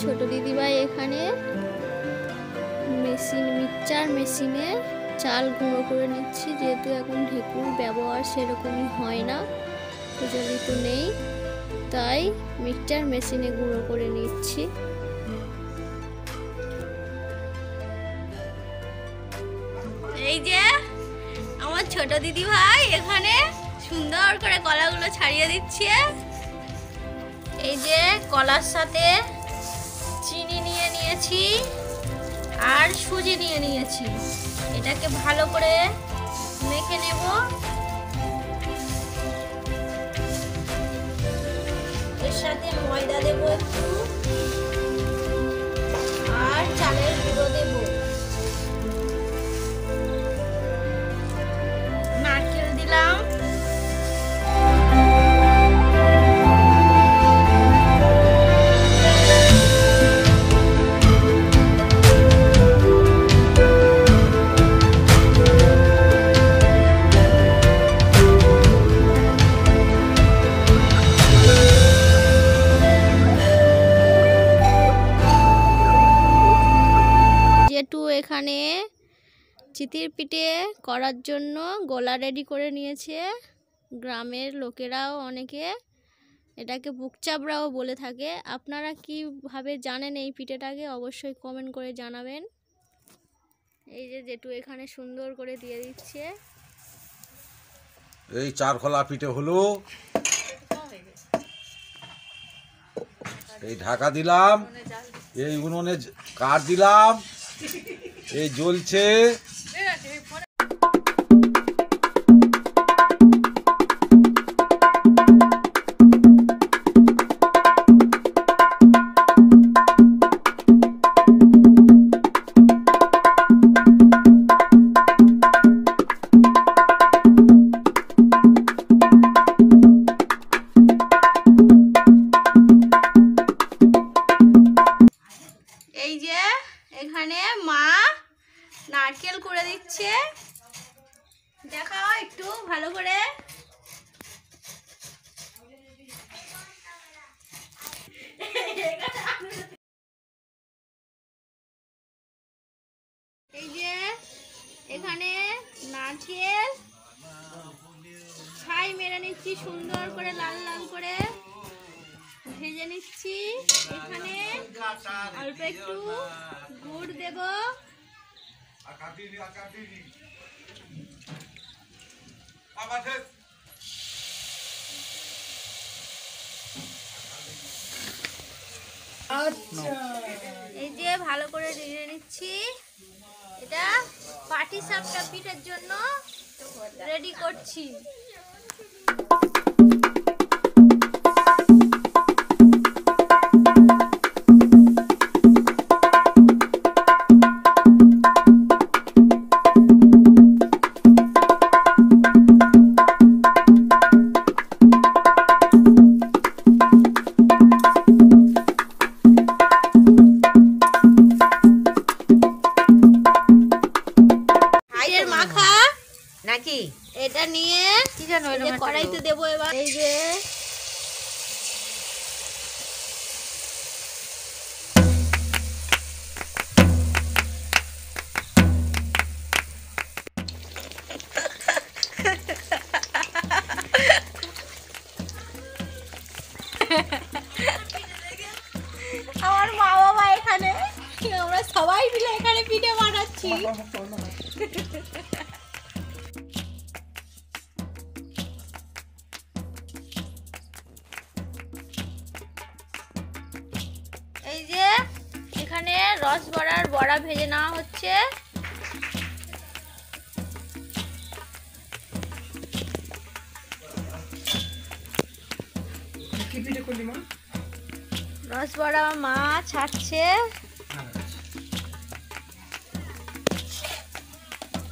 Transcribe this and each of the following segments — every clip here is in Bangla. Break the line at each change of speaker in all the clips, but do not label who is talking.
ছোট দিদিভাই এখানে মিক্সচার মেশিনে চাল গুঁড়ো করে নিচ্ছি, যেহেতু এখন ঢেকুর ব্যবহার সেরকমই হয় না, প্রচলিত নেই, তাই মিক্সচার মেশিনে গুঁড়ো করে নিচ্ছি। এই যে আমার ছোট দিদিভাই এখানে সুন্দর করে কলাগুলো ছাড়িয়ে দিচ্ছে। এই যে কলার সাথে চিনি নিয়ে নিয়েছি আর সুজি নিয়ে নিয়েছি, এটাকে ভালো করে মেখে নেব। এর সাথে ময়দা দেব একটু আর চালের গুঁড়ো দেব, নারকেল দিলাম, এখানে চিতির পিঠে করার জন্য গোলা রেডি করে নিয়েছে। গ্রামের লোকেরাও অনেকে এটাকে বুকচাবড়াও বলে থাকে। আপনারা কিভাবে জানেন এই পিঠেটাকে অবশ্যই কমেন্ট করে জানাবেন। এই যে জেঠু এখানে সুন্দর করে দিয়ে দিচ্ছে।
এই চারখোলা পিঠে হলো, এই ঢাকা দিলাম, এই উনুনে কাঠ দিলাম, এই জ্বলছে।
এই যে এখানে মা নারকেল করে দিচ্ছে, দেখাও একটু ভালো করে। এই যে এখানে নারকেল ছাই মেরে নিচ্ছি, সুন্দর করে লাল লাল করে ভেজে নিচ্ছি। এখানে অল্প একটু গুড় দেব, এই যে ভালো করে নেড়ে নিচ্ছি। এটা পাটিসাপটা পিঠের জন্য রেডি করছি। নাকি এটা নিয়ে কি জানো কড়াইতে দেবো এবার। এই যে আমার মা বাবা এখানে, আমরা সবাই মিলে এখানে পিঠে বানাচ্ছি। এই যে এখানে রসবড়ার বড়া ভেজে নেওয়া হচ্ছে। রসবড়া মা ছাড়ছে,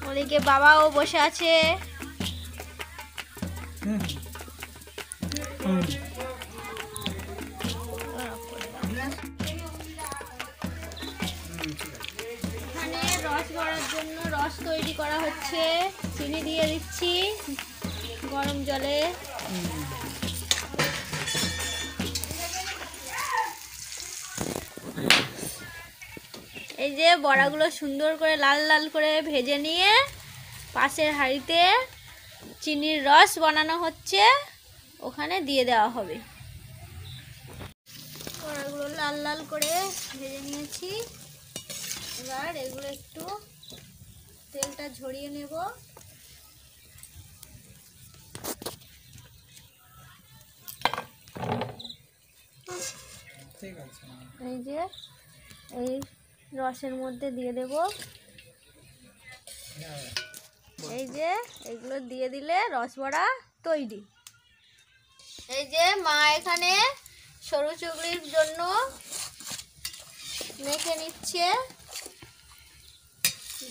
ওদিকে বাবাও বসে আছে। এখানে রস গড়ার জন্য রস তৈরি করা হচ্ছে, চিনি দিয়ে দিচ্ছি গরম জলে। যে বড়াগুলো সুন্দর করে লাল লাল করে ভেজে নিয়ে পাশের হাঁড়িতে চিনির রস বানানো হচ্ছে, ওখানে দিয়ে দেওয়া হবে। বড়াগুলো লাল লাল করে ভেজে নিয়েছি, এবার এগুলো একটু তেলটা ঝরিয়ে নেব। এই যে এই রসের মধ্যে দিয়ে দেব। এই যে এগুলো দিয়ে দিলে রসবড়া তৈরি। এই যে মা এখানে সরু চুগলির জন্য মেখে নিচ্ছে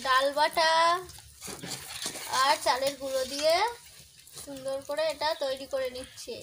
ডাল বাটা আর চালের গুঁড়ো দিয়ে সুন্দর করে এটা তৈরি করে নিচ্ছে।